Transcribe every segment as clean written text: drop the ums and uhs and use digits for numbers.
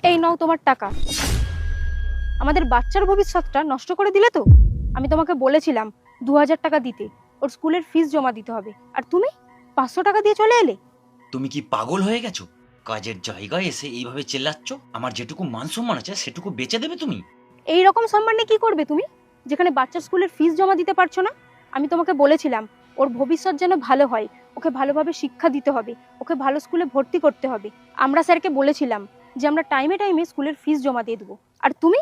এই নাও তোমার টাকা। আমাদের বাচ্চার ভবিষ্যৎটা নষ্ট করে দিলে তো। আমি তোমাকে বলেছিলাম 2000 টাকা দিতে, ওর স্কুলের ফিস জমা দিতে হবে, আর তুমি 500 টাকা দিয়ে চলে এলে। তুমি কি পাগল হয়ে গেছো? কাজের জায়গায় এসে এইভাবে চেল্লাচ্ছ? আমার যেটুকু মান সম্মান আছে সেটুকু বেচে দেবে তুমি? এই রকম সম্মানে কি করবে তুমি, যেখানে বাচ্চার স্কুলের ফিস জমা দিতে পারছো না? আমি তোমাকে বলেছিলাম ওর ভবিষ্যৎ যেন ভালো হয়, ওকে ভালোভাবে শিক্ষা দিতে হবে, ওকে ভালো স্কুলে ভর্তি করতে হবে। আমরা স্যারকে বলেছিলাম যে আমরা টাইমে টাইমে স্কুলের ফিস জমা দিয়ে দেবো, আর তুমি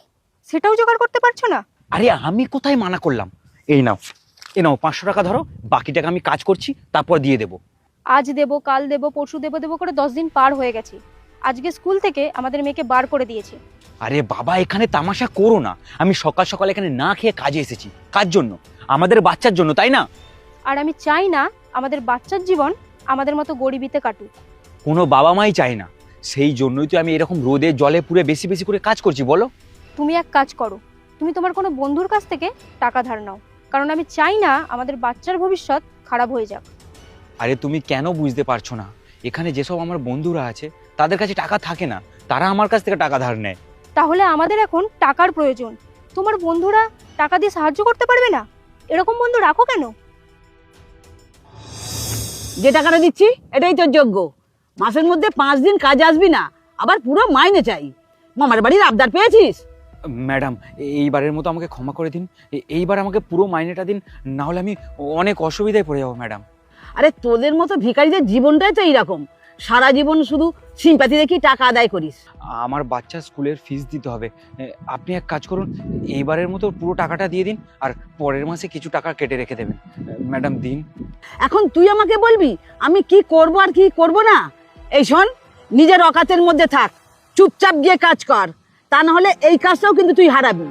সেটাও জোগাড় করতে পারছো না। আরে আমি কোথায় মানা করলাম? এই নাও, 500 টাকা ধরো, বাকি টাকা আমি কাজ করছি তারপর দিয়ে দেবো। আজ দেবো, কাল দেবো, পরশু দেবো দেবো করে 10 দিন পার হয়ে গেছে। আজকে স্কুল থেকে আমাদের মেয়েকে বার করে দিয়েছে। আরে বাবা, এখানে তামাশা করো না। আমি সকাল সকাল এখানে না খেয়ে কাজে এসেছি। কার জন্য? আমাদের বাচ্চার জন্য, তাই না? আর আমি চাই না আমাদের বাচ্চার জীবন আমাদের মতো গরিবিতে কাটুক। কোনো বাবা মাই চায় না। সেই জন্যই তো আমি এরকম রোদে জলে পুড়ে বেশি বেশি করে কাজ করছি, বলো। তুমি এক কাজ করো, তুমি তোমার কোনো বন্ধুর কাছ থেকে টাকা ধার নাও, কারণ আমি চাই না আমাদের বাচ্চার ভবিষ্যৎ খারাপ হয়ে যাক। আরে তুমি কেন বুঝতে পারছো না? এখানে যেসব আমার বন্ধুরা আছে তাদের কাছে টাকা থাকে না, তারা আমার কাছ থেকে টাকা ধার নেয়। তাহলে আমাদের এখন টাকার প্রয়োজন। তোমার বন্ধুরা টাকা দিয়ে সাহায্য করতে পারবে না? এরকম বন্ধু রাখো কেন? যে টাকাটা দিচ্ছি এটাই তোর যোগ্য। মাসের মধ্যে 5 দিন কাজ আসবি না, আবার পুরো মাইনে চাই। মামার বাড়ির আবদার পেয়েছিস? ম্যাডাম, এইবারের মতো আমাকে ক্ষমা করে দিন। এইবার আমাকে পুরো মাইনেটা দিন, না হলে আমি অনেক অসুবিধায় পড়ে যাবো ম্যাডাম। আরে তোদের মতো ভিখারিদের জীবনটাই তো এইরকম, সারা জীবন শুধু সিম্পাতি দেখি টাকা আদায় করিস। আমার বাচ্চার স্কুলের ফিস দিতে হবে। আপনি এক কাজ করুন, এইবারের মতো পুরো টাকাটা দিয়ে দিন, আর পরের মাসে কিছু টাকা কেটে রেখে দেবেন। ম্যাডাম দিন। এখন তুই আমাকে বলবি আমি কি করব আর কি করব না? এই শোন, নিজের অকাতের মধ্যে থাক, চুপচাপ গিয়ে কাজ কর, তা না হলে এই কাজটাও কিন্তু তুই হারাবি।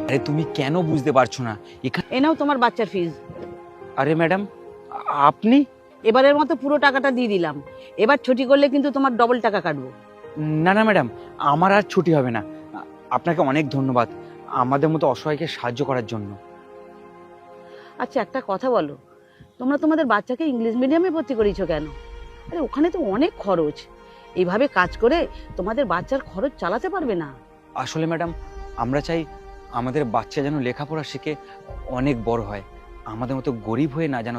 আরে তুমি কেন বুঝতে পারছো না? এখানে এ নাও তোমার বাচ্চার ফিস। আরে ম্যাডাম, আপনি? এবারের মতো পুরো টাকাটা দিয়ে দিলাম, এবার ছুটি করলে কিন্তু তোমার ডবল টাকা কাটবো। না না ম্যাডাম, আমার আর ছুটি হবে না। আপনাকে অনেক ধন্যবাদ আমাদের মতো অসহায়কে সাহায্য করার জন্য। আচ্ছা একটা কথা বলো, তোমরা তোমাদের বাচ্চাকে ইংলিশ মিডিয়ামে ভর্তি করেছো কেন? আরে ওখানে তো অনেক খরচ, এইভাবে কাজ করে তোমাদের বাচ্চার খরচ চালাতে পারবে না। আসলে ম্যাডাম, আমরা চাই আমাদের বাচ্চা যেন লেখাপড়া শিখে অনেক বড় হয়, আমাদের মতো গরিব হয়ে না যেন